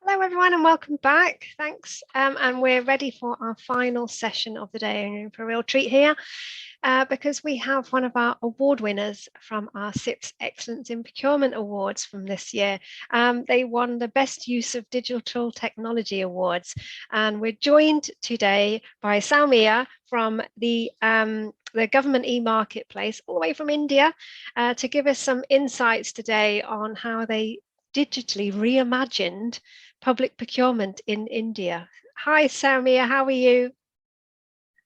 Hello, everyone, and welcome back. Thanks. And we're ready for our final session of the day. And you're in for a real treat here because we have one of our award winners from our SIPS Excellence in Procurement Awards from this year. They won the Best Use of Digital Technology Awards. And we're joined today by Soumya from the government Emarketplace, all the way from India, to give us some insights today on how they digitally reimagined public procurement in India. Hi, Soumya, how are you?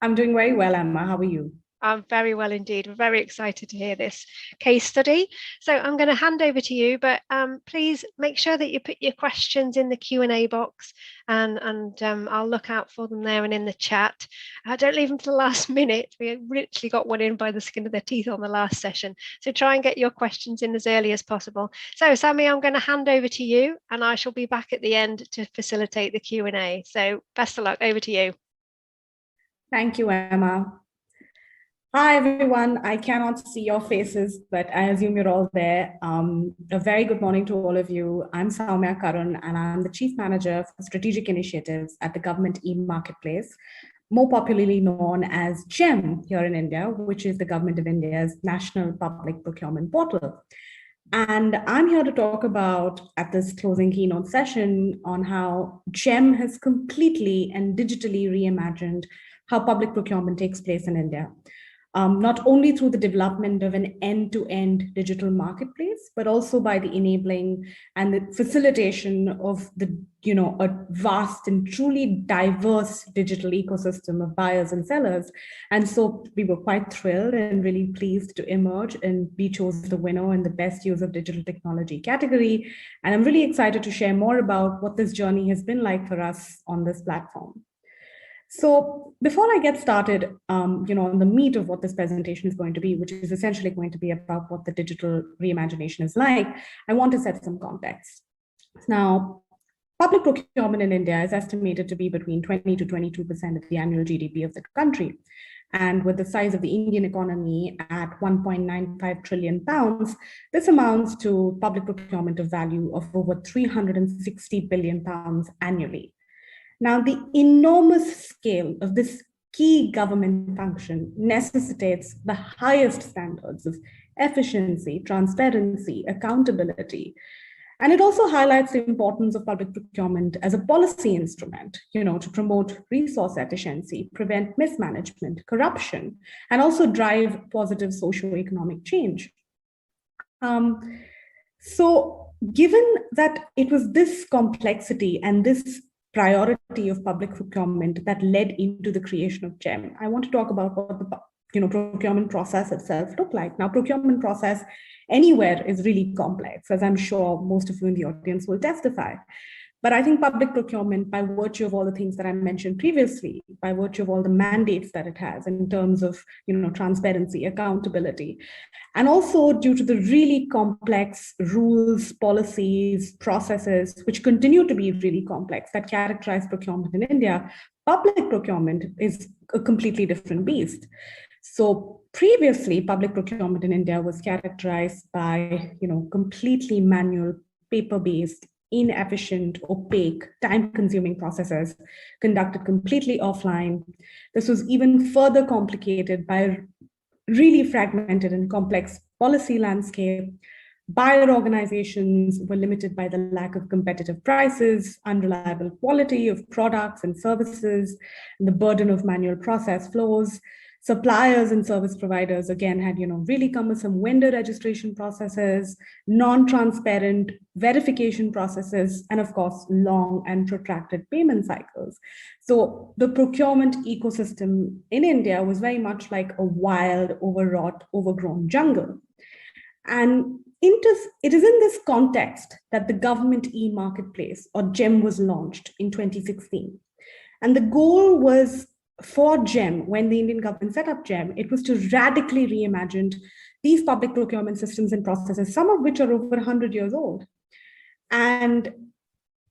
I'm doing very well, Emma. How are you? I'm very well indeed. We're very excited to hear this case study. So I'm going to hand over to you, but please make sure that you put your questions in the Q&A box and I'll look out for them there and in the chat. Don't leave them to the last minute. We literally got one in by the skin of their teeth on the last session. So try and get your questions in as early as possible. So Soumya, I'm going to hand over to you and I shall be back at the end to facilitate the Q&A. So best of luck. Over to you. Thank you, Emma. Hi, everyone. I cannot see your faces, but I assume you're all there. A very good morning to all of you. I'm Soumya Karun, and I'm the Chief Manager for Strategic Initiatives at the Government Emarketplace, more popularly known as GeM here in India, which is the Government of India's National Public Procurement Portal. And I'm here to talk about, at this closing keynote session, on how GeM has completely and digitally reimagined how public procurement takes place in India. Not only through the development of an end-to-end digital marketplace, but also by the enabling and the facilitation of a vast and truly diverse digital ecosystem of buyers and sellers. And so we were quite thrilled and really pleased to emerge and be chosen the winner in the Best Use of Digital Technology category. And I'm really excited to share more about what this journey has been like for us on this platform. So before I get started, on the meat of what this presentation is going to be, which is essentially going to be about what the digital reimagination is like, I want to set some context. Now, public procurement in India is estimated to be between 20 to 22% of the annual GDP of the country. And with the size of the Indian economy at 1.95 trillion pounds, this amounts to public procurement of value of over 360 billion pounds annually. Now, the enormous scale of this key government function necessitates the highest standards of efficiency, transparency, accountability. And it also highlights the importance of public procurement as a policy instrument, to promote resource efficiency, prevent mismanagement, corruption, and also drive positive socio-economic change. So given that it was this complexity and this priority of public procurement that led into the creation of GeM, I want to talk about what the procurement process itself looked like. Now, procurement process anywhere is really complex, as I'm sure most of you in the audience will testify. But I think public procurement, by virtue of all the things that I mentioned previously, by virtue of all the mandates that it has in terms of transparency, accountability, and also due to the really complex rules, policies, processes, which continue to be really complex, that characterize procurement in India, public procurement is a completely different beast. So previously, public procurement in India was characterized by completely manual, paper-based, inefficient, opaque, time-consuming processes conducted completely offline. This was even further complicated by really fragmented and complex policy landscape. Buyer organizations were limited by the lack of competitive prices, unreliable quality of products and services, and the burden of manual process flows. Suppliers and service providers, again, had really cumbersome vendor registration processes, non-transparent verification processes, and of course, long and protracted payment cycles. So the procurement ecosystem in India was very much like a wild, overwrought, overgrown jungle. And it is in this context that the Government Emarketplace, or GeM, was launched in 2016. And the goal was for GeM, when the Indian government set up GeM, it was to radically reimagine these public procurement systems and processes, some of which are over 100 years old. And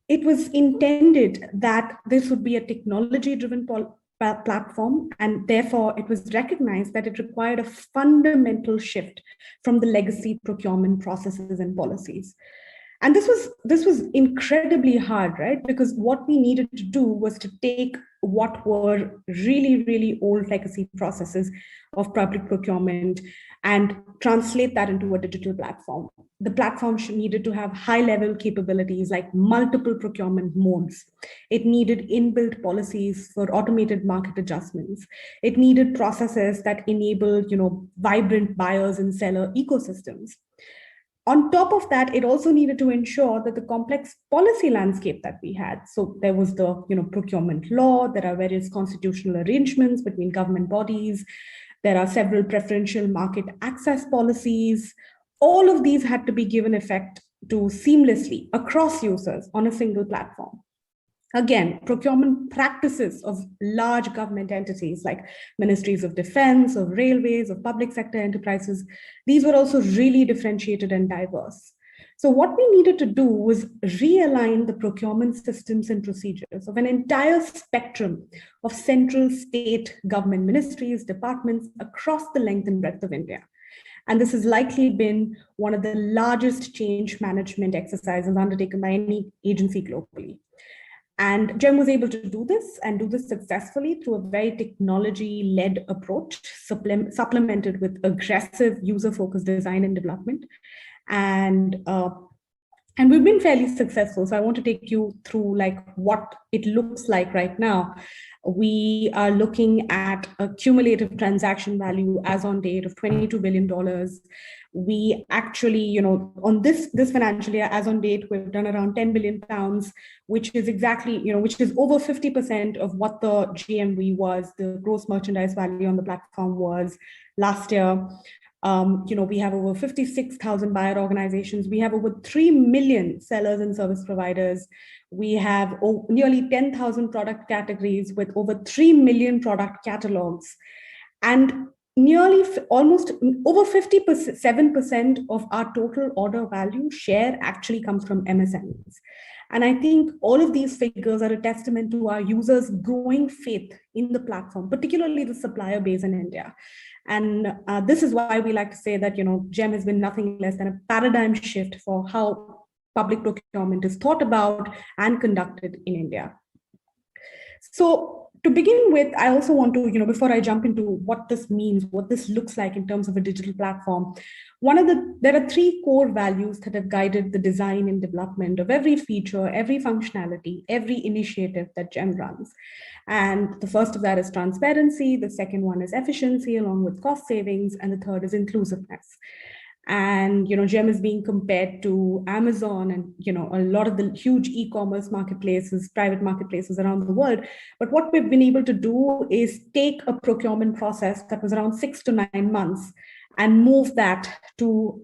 it was intended that this would be a technology-driven platform, and therefore it was recognized that it required a fundamental shift from the legacy procurement processes and policies. And this was incredibly hard, right? Because what we needed to do was to take what were really, really old legacy processes of public procurement and translate that into a digital platform. The platform needed to have high-level capabilities like multiple procurement modes. It needed inbuilt policies for automated market adjustments. It needed processes that enabled, vibrant buyers and seller ecosystems. On top of that, it also needed to ensure that the complex policy landscape that we had. So there was the procurement law, there are various constitutional arrangements between government bodies, there are several preferential market access policies. All of these had to be given effect to seamlessly across users on a single platform. Again, procurement practices of large government entities like ministries of defense, of railways, of public sector enterprises, these were also really differentiated and diverse. So what we needed to do was realign the procurement systems and procedures of an entire spectrum of central state government ministries, departments across the length and breadth of India. And this has likely been one of the largest change management exercises undertaken by any agency globally. And GeM was able to do this and do this successfully through a very technology-led approach, supplemented with aggressive user-focused design and development. And we've been fairly successful. So I want to take you through what it looks like right now. We are looking at a cumulative transaction value as on date of $22 billion. We actually, on this financial year, as on date, we've done around 10 billion pounds, which is exactly, which is over 50% of what the GMV was, the gross merchandise value on the platform was last year. We have over 56,000 buyer organizations. We have over 3 million sellers and service providers. We have nearly 10,000 product categories with over 3 million product catalogs. And nearly almost over 57% of our total order value share actually comes from MSMEs. And I think all of these figures are a testament to our users' growing faith in the platform, particularly the supplier base in India. And this is why we like to say that, GeM has been nothing less than a paradigm shift for how public procurement is thought about and conducted in India. So to begin with, I also want to, before I jump into what this means, what this looks like in terms of a digital platform, there are 3 core values that have guided the design and development of every feature, every functionality, every initiative that GeM runs. And the first of that is transparency. The second one is efficiency, along with cost savings. And the third is inclusiveness. And GeM is being compared to Amazon and a lot of the huge e-commerce marketplaces, private marketplaces around the world. But what we've been able to do is take a procurement process that was around 6 to 9 months and move that to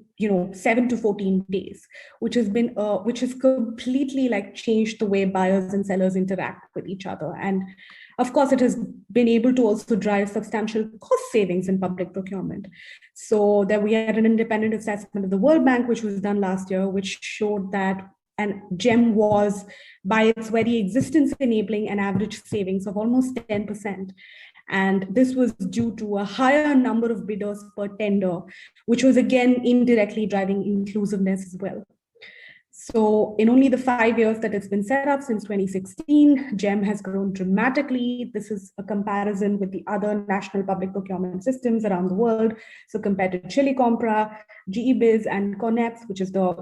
7 to 14 days, which has completely changed the way buyers and sellers interact with each other. And of course, it has been able to also drive substantial cost savings in public procurement. So that we had an independent assessment of the World Bank, which was done last year, which showed that GeM was, by its very existence, enabling an average savings of almost 10%. And this was due to a higher number of bidders per tender, which was again indirectly driving inclusiveness as well. So in only the 5 years that it's been set up since 2016, GeM has grown dramatically. This is a comparison with the other national public procurement systems around the world. So compared to Chile Compra, GEBIZ, and Coneps, which is the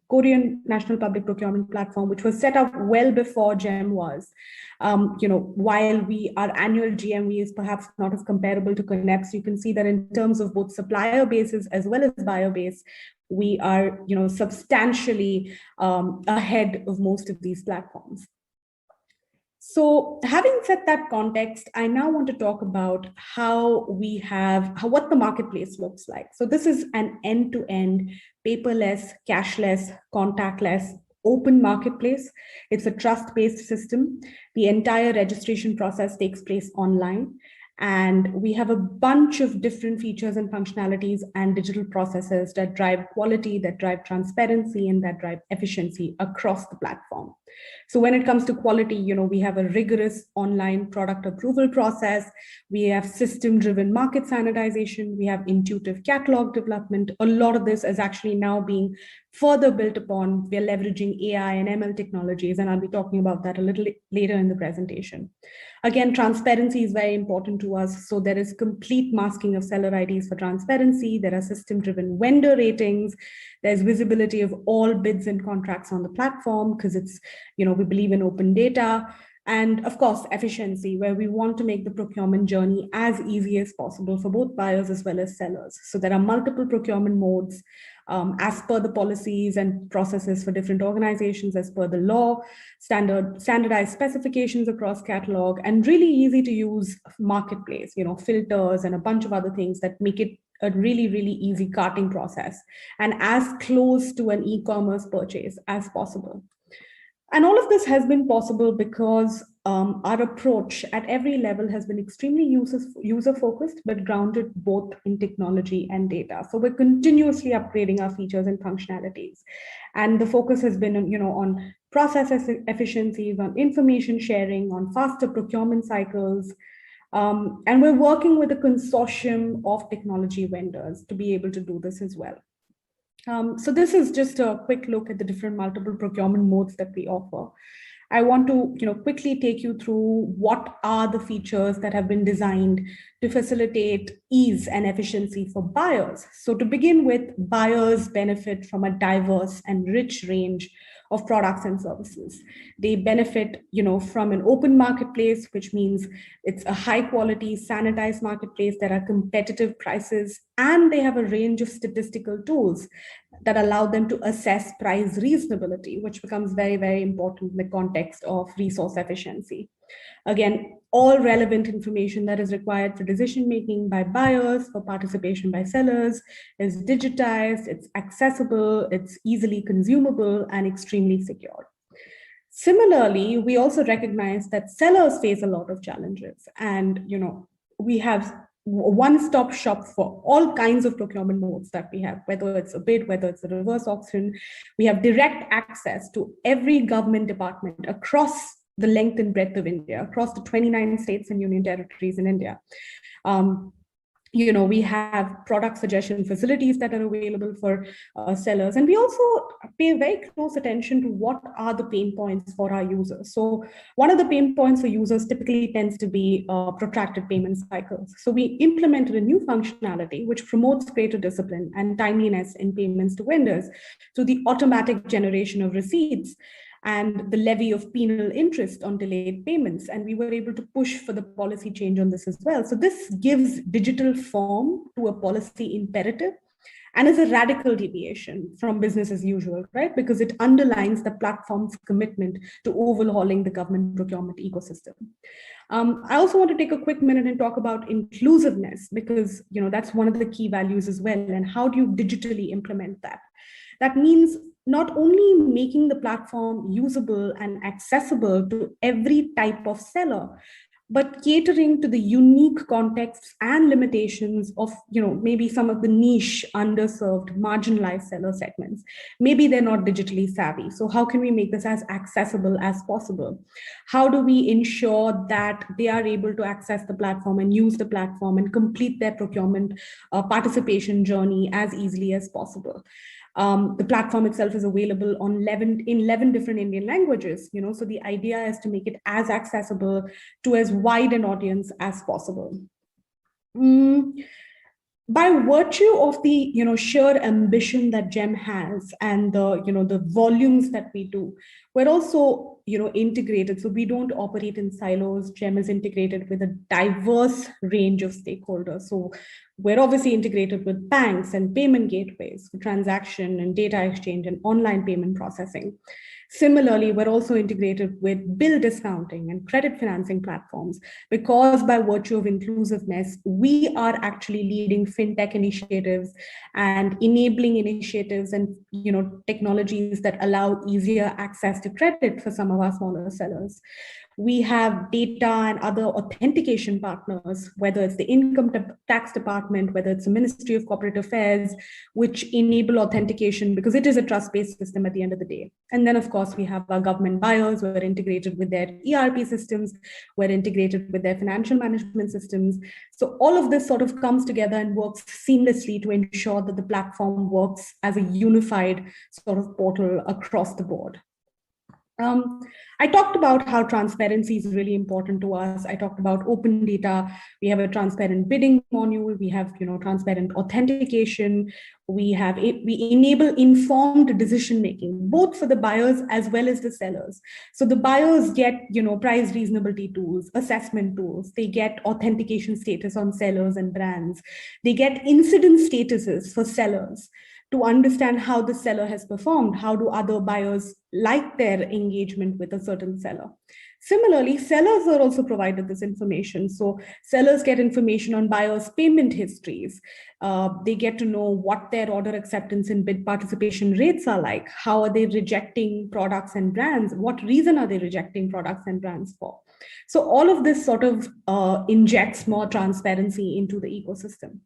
Korean national public procurement platform, which was set up well before GeM was. While our annual GMV is perhaps not as comparable to Coneps, you can see that in terms of both supplier bases as well as buyer base, we are substantially ahead of most of these platforms. So having set that context, I now want to talk about what the marketplace looks like. So this is an end-to-end, paperless, cashless, contactless, open marketplace. It's a trust-based system. The entire registration process takes place online. And we have a bunch of different features and functionalities and digital processes that drive quality, that drive transparency, and that drive efficiency across the platform. So when it comes to quality, we have a rigorous online product approval process. We have system-driven market sanitization. We have intuitive catalog development. A lot of this is actually now being further built upon. We're leveraging AI and ML technologies, and I'll be talking about that a little later in the presentation. Again, transparency is very important to us. So there is complete masking of seller IDs for transparency. There are system-driven vendor ratings. There's visibility of all bids and contracts on the platform because it's, we believe in open data. And of course, efficiency, where we want to make the procurement journey as easy as possible for both buyers as well as sellers. So there are multiple procurement modes as per the policies and processes for different organizations, as per the law, standardized specifications across catalog, and really easy to use marketplace, filters and a bunch of other things that make it a really, really easy carting process and as close to an e-commerce purchase as possible. And all of this has been possible because our approach at every level has been extremely user-focused, but grounded both in technology and data. So we're continuously upgrading our features and functionalities. And the focus has been, on process efficiencies, on information sharing, on faster procurement cycles. And we're working with a consortium of technology vendors to be able to do this as well. So this is just a quick look at the different multiple procurement modes that we offer. I want to quickly take you through what are the features that have been designed to facilitate ease and efficiency for buyers. So to begin with, buyers benefit from a diverse and rich range of products and services. They benefit, from an open marketplace, which means it's a high quality, sanitized marketplace. There are competitive prices, and they have a range of statistical tools that allow them to assess price reasonability, which becomes very, very important in the context of resource efficiency. Again, all relevant information that is required for decision-making by buyers, for participation by sellers, is digitized, it's accessible, it's easily consumable, and extremely secure. Similarly, we also recognize that sellers face a lot of challenges. And, we have one-stop shop for all kinds of procurement modes that we have, whether it's a bid, whether it's a reverse auction. We have direct access to every government department across the length and breadth of India, across the 29 states and union territories in India. We have product suggestion facilities that are available for sellers. And we also pay very close attention to what are the pain points for our users. So one of the pain points for users typically tends to be protracted payment cycles. So we implemented a new functionality which promotes greater discipline and timeliness in payments to vendors through the automatic generation of receipts and the levy of penal interest on delayed payments. And we were able to push for the policy change on this as well. So this gives digital form to a policy imperative and is a radical deviation from business as usual, right? Because it underlines the platform's commitment to overhauling the government procurement ecosystem. I also want to take a quick minute and talk about inclusiveness, because that's one of the key values as well. And how do you digitally implement that? That means not only making the platform usable and accessible to every type of seller, but catering to the unique contexts and limitations of, maybe some of the niche, underserved, marginalized seller segments. Maybe they're not digitally savvy. So how can we make this as accessible as possible? How do we ensure that they are able to access the platform and use the platform and complete their procurement participation journey as easily as possible? The platform itself is available on 11 different Indian languages, so the idea is to make it as accessible to as wide an audience as possible. By virtue of the sheer ambition that GeM has and the volumes that we do, we're also integrated. So we don't operate in silos. GeM is integrated with a diverse range of stakeholders. So we're obviously integrated with banks and payment gateways for transaction and data exchange and online payment processing. Similarly, we're also integrated with bill discounting and credit financing platforms, because by virtue of inclusiveness, we are actually leading fintech initiatives and enabling initiatives and technologies that allow easier access to credit for some some of our smaller sellers. We have data and other authentication partners, whether it's the income tax department, whether it's the Ministry of Corporate Affairs, which enable authentication because it is a trust-based system at the end of the day. And then, of course, we have our government buyers who are integrated with their ERP systems, who are integrated with their financial management systems. So all of this sort of comes together and works seamlessly to ensure that the platform works as a unified sort of portal across the board. I talked about how transparency is really important to us. I talked about open data. We have a transparent bidding module. We have, transparent authentication. We enable informed decision making, both for the buyers as well as the sellers. So the buyers get, price reasonability tools, assessment tools. They get authentication status on sellers and brands. They get incident statuses for sellers to understand how the seller has performed. How do other buyers like their engagement with a certain seller? Similarly, sellers are also provided this information. So sellers get information on buyers' payment histories. They get to know what their order acceptance and bid participation rates are like. How are they rejecting products and brands? What reason are they rejecting products and brands for? So all of this sort of injects more transparency into the ecosystem.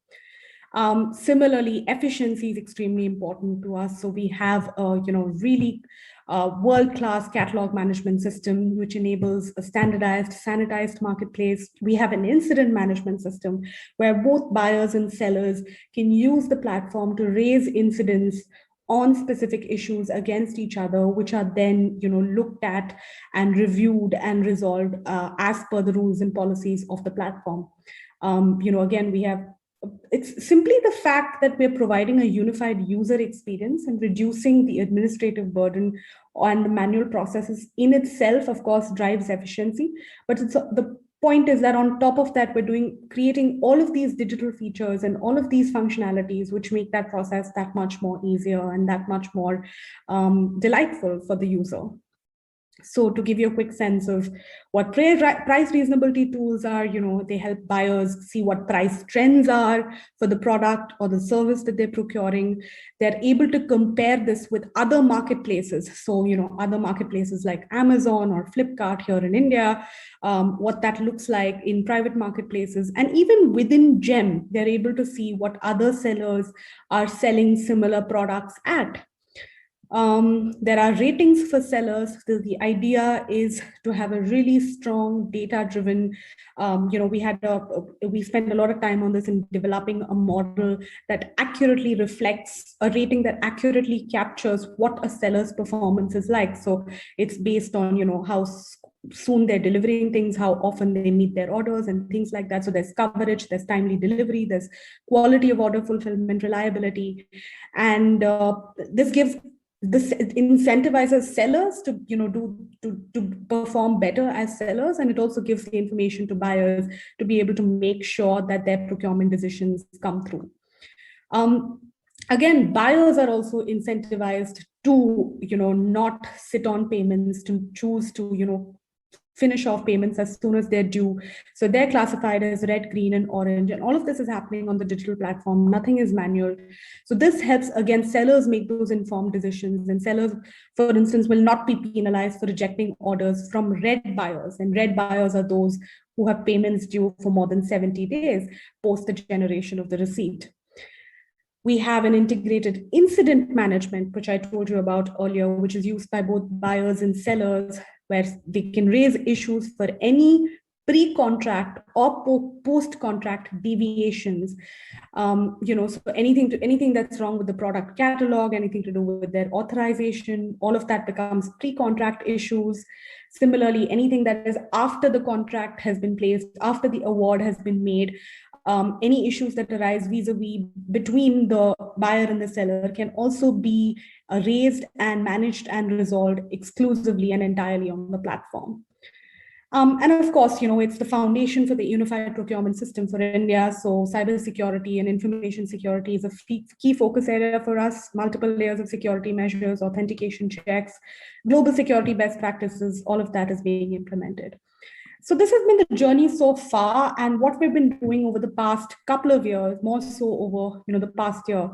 Similarly, efficiency is extremely important to us. So we have a really world-class catalog management system, which enables a standardized, sanitized marketplace. We have an incident management system where both buyers and sellers can use the platform to raise incidents on specific issues against each other, which are then looked at and reviewed and resolved as per the rules and policies of the platform. Again, we have it's simply the fact that we're providing a unified user experience and reducing the administrative burden on the manual processes in itself, of course, drives efficiency. But the point is that on top of that, we're creating all of these digital features and all of these functionalities, which make that process that much more easier and that much more delightful for the user. So to give you a quick sense of what price reasonability tools are, they help buyers see what price trends are for the product or the service that they're procuring. They're able to compare this with other marketplaces. So, other marketplaces like Amazon or Flipkart here in India, what that looks like in private marketplaces. And even within GeM, they're able to see what other sellers are selling similar products at. There are ratings for sellers. The idea is to have a really strong data-driven, we spend a lot of time on this in developing a model that accurately reflects a rating that accurately captures what a seller's performance is like. So it's based on, how soon they're delivering things, how often they meet their orders and things like that. So there's coverage, there's timely delivery, there's quality of order fulfillment, reliability. And this incentivizes sellers to perform better as sellers, and it also gives the information to buyers to be able to make sure that their procurement decisions come through. Again, buyers are also incentivized to not sit on payments, to choose to finish off payments as soon as they're due. So they're classified as red, green, and orange. And all of this is happening on the digital platform. Nothing is manual. So this helps, again, sellers make those informed decisions. And sellers, for instance, will not be penalized for rejecting orders from red buyers. And red buyers are those who have payments due for more than 70 days post the generation of the receipt. We have an integrated incident management, which I told you about earlier, which is used by both buyers and sellers, where they can raise issues for any pre-contract or post-contract deviations. So anything that's wrong with the product catalog, anything to do with their authorization, all of that becomes pre-contract issues. Similarly, anything that is after the contract has been placed, after the award has been made, any issues that arise vis-a-vis between the buyer and the seller can also be raised and managed and resolved exclusively and entirely on the platform. And of course, it's the foundation for the unified procurement system for India. So cybersecurity and information security is a key focus area for us. Multiple layers of security measures, authentication checks, global security best practices, all of that is being implemented. So this has been the journey so far, and what we've been doing over the past couple of years, more so over the past year,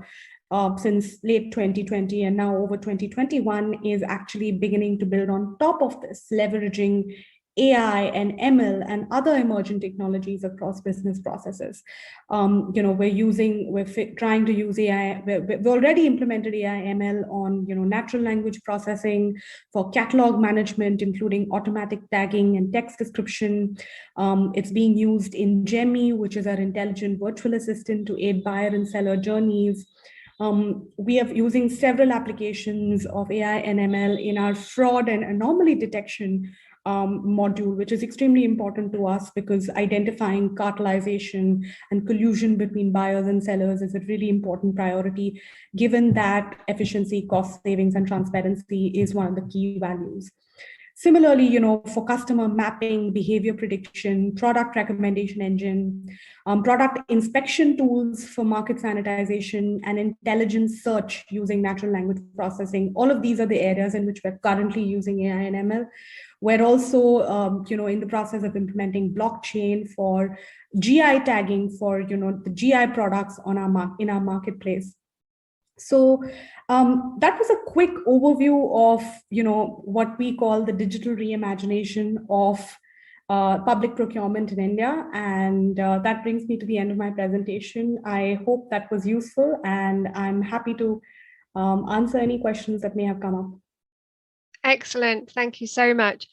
since late 2020 and now over 2021 is actually beginning to build on top of this, leveraging AI and ML and other emerging technologies across business processes. We're trying to use AI. We've already implemented AI ML on, natural language processing for catalog management, including automatic tagging and text description. It's being used in GeM, which is our intelligent virtual assistant to aid buyer and seller journeys. We are using several applications of AI and ML in our fraud and anomaly detection module, which is extremely important to us because identifying cartelization and collusion between buyers and sellers is a really important priority, given that efficiency, cost savings, and transparency is one of the key values. Similarly, for customer mapping, behavior prediction, product recommendation engine, product inspection tools for market sanitization, and intelligent search using natural language processing, all of these are the areas in which we're currently using AI and ML. We're also, in the process of implementing blockchain for GI tagging for, the GI products in our marketplace. So that was a quick overview of, what we call the digital reimagination of public procurement in India. And that brings me to the end of my presentation. I hope that was useful, and I'm happy to answer any questions that may have come up. Excellent. Thank you so much.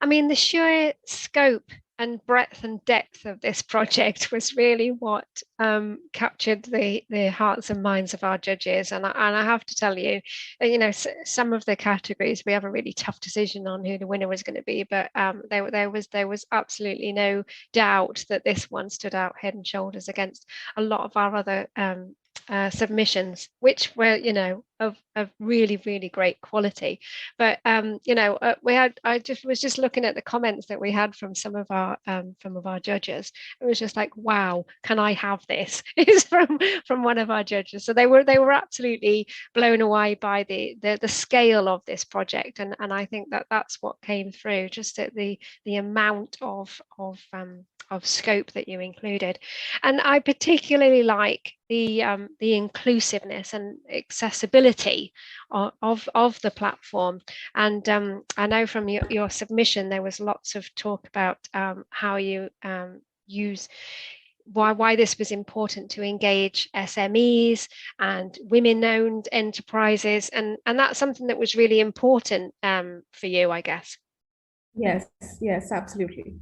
I mean, the sheer scope and breadth and depth of this project was really what captured the hearts and minds of our judges. And I have to tell you, some of the categories, we have a really tough decision on who the winner was going to be, but there was absolutely no doubt that this one stood out head and shoulders against a lot of our other submissions, which were, of really, really great quality. But I was just looking at the comments that we had from some of our judges. It was just like, wow, can I have this? It's from one of our judges. So they were absolutely blown away by the scale of this project, and I think that's what came through, just at the amount of scope that you included. And I particularly like the inclusiveness and accessibility of the platform. And I know from your submission there was lots of talk about how you use why this was important to engage SMEs and women-owned enterprises, and that's something that was really important for you, I guess. Yes, absolutely.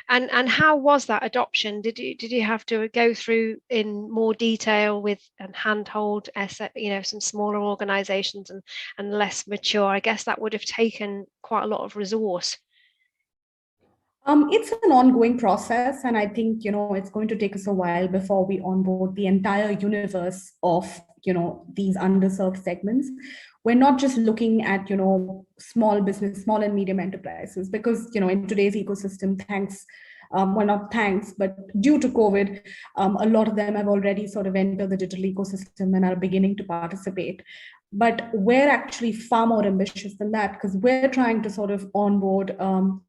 And how was that adoption? Did you have to go through in more detail with and handhold some smaller organizations and less mature? I guess that would have taken quite a lot of resource. It's an ongoing process, and I think it's going to take us a while before we onboard the entire universe of these underserved segments. We're not just looking at small business, small and medium enterprises, because in today's ecosystem, but due to COVID, a lot of them have already sort of entered the digital ecosystem and are beginning to participate. But we're actually far more ambitious than that, because we're trying to sort of onboard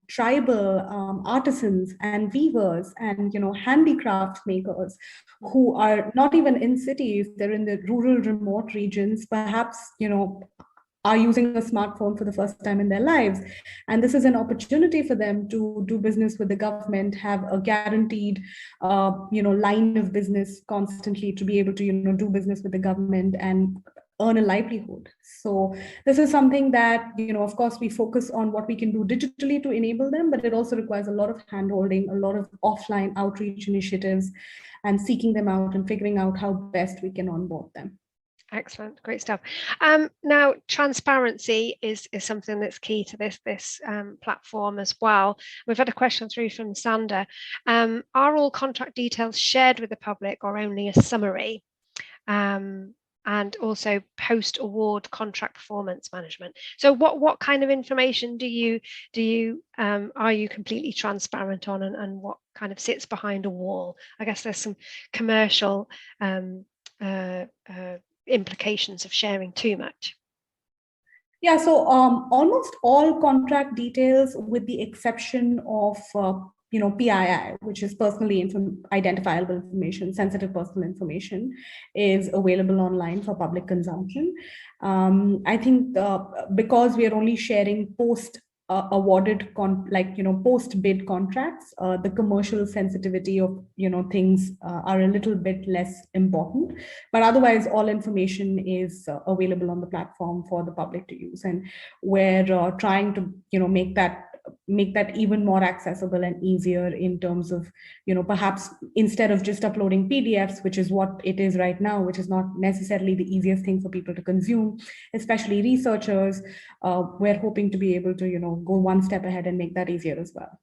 tribal artisans and weavers and handicraft makers who are not even in cities, they're in the rural, remote regions, perhaps are using a smartphone for the first time in their lives. And this is an opportunity for them to do business with the government, have a guaranteed, line of business constantly, to be able to, do business with the government and earn a livelihood. So this is something that, of course, we focus on what we can do digitally to enable them, but it also requires a lot of handholding, a lot of offline outreach initiatives, and seeking them out and figuring out how best we can onboard them. Excellent, great stuff. Now, transparency is something that's key to this platform as well. We've had a question through from Sander. Are all contract details shared with the public, or only a summary? And also post-award contract performance management. So, what kind of information are you completely transparent on, and what kind of sits behind a wall? I guess there's some commercial implications of sharing too much. Yeah, so almost all contract details, with the exception of PII, which is personally identifiable information, sensitive personal information, is available online for public consumption. I think because we are only sharing awarded post bid contracts, the commercial sensitivity of things are a little bit less important, but otherwise all information is available on the platform for the public to use, and we're trying to make that even more accessible and easier in terms of perhaps instead of just uploading PDFs, which is what it is right now, which is not necessarily the easiest thing for people to consume, especially researchers. We're hoping to be able to go one step ahead and make that easier as well.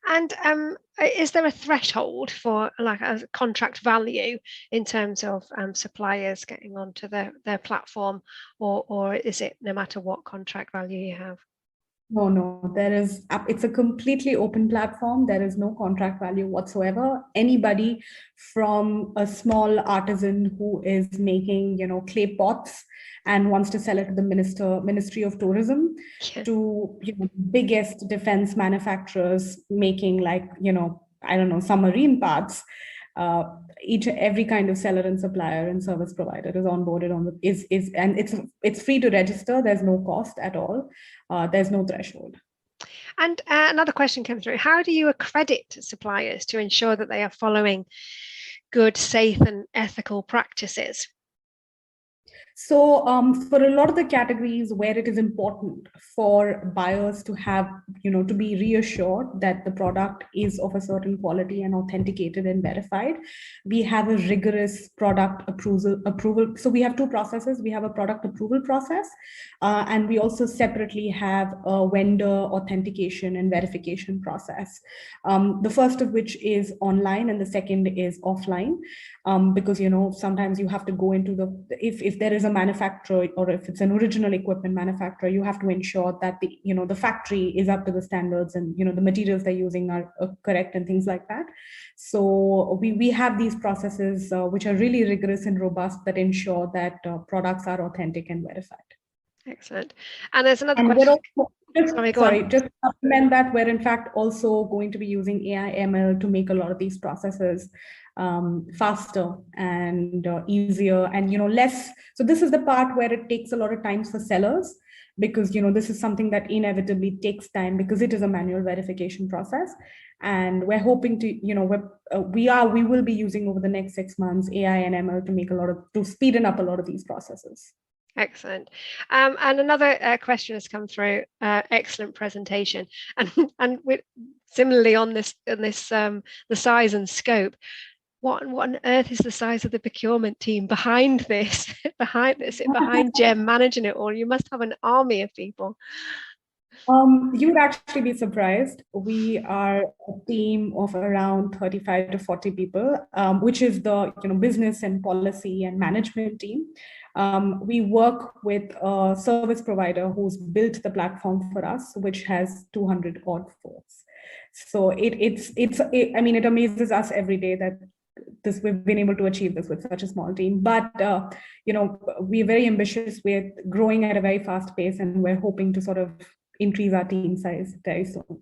And is there a threshold for like a contract value in terms of suppliers getting onto their platform, or is it no matter what contract value you have? No, it's a completely open platform. There is no contract value whatsoever. Anybody from a small artisan who is making, clay pots and wants to sell it to the Ministry of Tourism, to biggest defense manufacturers making I don't know, submarine parts. Every kind of seller and supplier and service provider is onboarded and it's free to register. There's no cost at all. There's no threshold. And another question came through: how do you accredit suppliers to ensure that they are following good, safe, and ethical practices? So for a lot of the categories where it is important for buyers to have, to be reassured that the product is of a certain quality and authenticated and verified, we have a rigorous product approval. So we have two processes. We have a product approval process, and we also separately have a vendor authentication and verification process. The first of which is online and the second is offline, because, sometimes you have to go into if there is a manufacturer, or if it's an original equipment manufacturer, you have to ensure that the factory is up to the standards, and the materials they're using are correct and things like that. So we have these processes which are really rigorous and robust, that ensure that products are authentic and verified. Excellent. And there's another question. Just to supplement that, we're in fact also going to be using AI ML to make a lot of these processes faster and easier, and less. So this is the part where it takes a lot of time for sellers, because this is something that inevitably takes time because it is a manual verification process. And we're hoping to we will be using over the next 6 months AI and ML to speeden up a lot of these processes. Excellent. And another question has come through. Excellent presentation, and similarly on this the size and scope. What on earth is the size of the procurement team behind this? behind GeM managing it all? You must have an army of people. You would actually be surprised. We are a team of around 35 to 40 people, which is the business and policy and management team. We work with a service provider who's built the platform for us, which has 200 odd folks. So it amazes us every day that we've been able to achieve this with such a small team. But we're very ambitious. We're growing at a very fast pace, and we're hoping to sort of increase our team size very soon.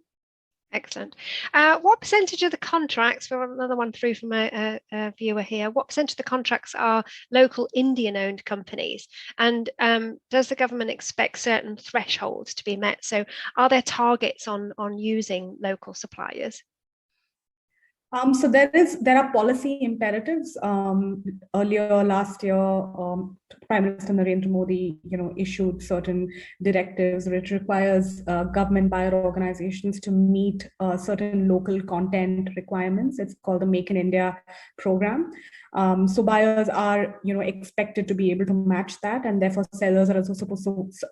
Excellent. What percentage of the contracts, for another one through from a viewer here, what percentage of the contracts are local Indian-owned companies? And does the government expect certain thresholds to be met? So are there targets on using local suppliers? So there are policy imperatives. Earlier last year, Prime Minister Narendra Modi, issued certain directives which requires government buyer organizations to meet certain local content requirements. It's called the Make in India program. So buyers are, expected to be able to match that, and therefore sellers are also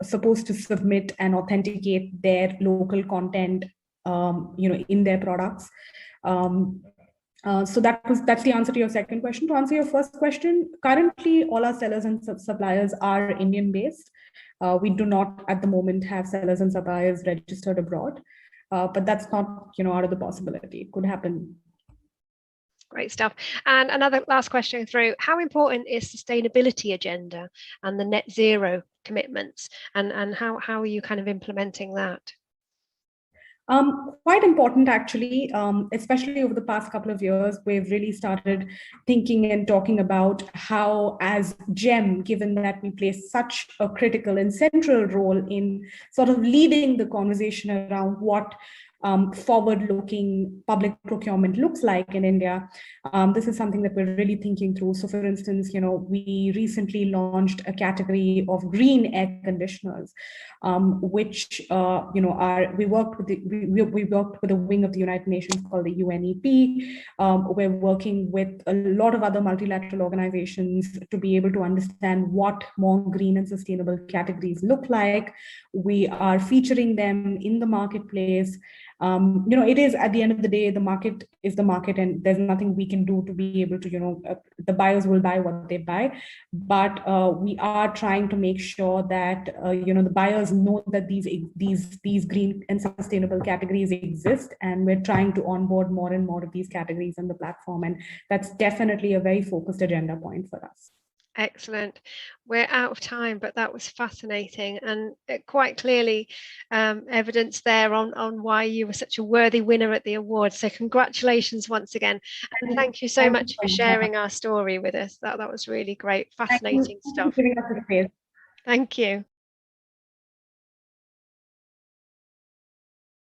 supposed to submit and authenticate their local content, in their products. So that's the answer to your second question. To answer your first question, currently all our sellers and suppliers are Indian based. We do not at the moment have sellers and suppliers registered abroad, but that's not out of the possibility. It could happen. Great stuff. And another last question through: how important is sustainability agenda and the net zero commitments, and how are you kind of implementing that? Quite important, actually, especially over the past couple of years, we've really started thinking and talking about how, as GeM, given that we play such a critical and central role in sort of leading the conversation around what forward-looking public procurement looks like in India. This is something that we're really thinking through. So, for instance, we recently launched a category of green air conditioners, which we worked with we worked with a wing of the United Nations called the UNEP. We're working with a lot of other multilateral organizations to be able to understand what more green and sustainable categories look like. We are featuring them in the marketplace. It is, at the end of the day, the market is the market, and there's nothing we can do to be able to, the buyers will buy what they buy. But we are trying to make sure that, the buyers know that these green and sustainable categories exist, and we're trying to onboard more and more of these categories on the platform. And that's definitely a very focused agenda point for us. Excellent. We're out of time, but that was fascinating, and quite clearly evidence there on why you were such a worthy winner at the award. So congratulations once again, and thank you so much for sharing our story with us. That was really great, fascinating stuff. Thank you for giving us the space. Thank you.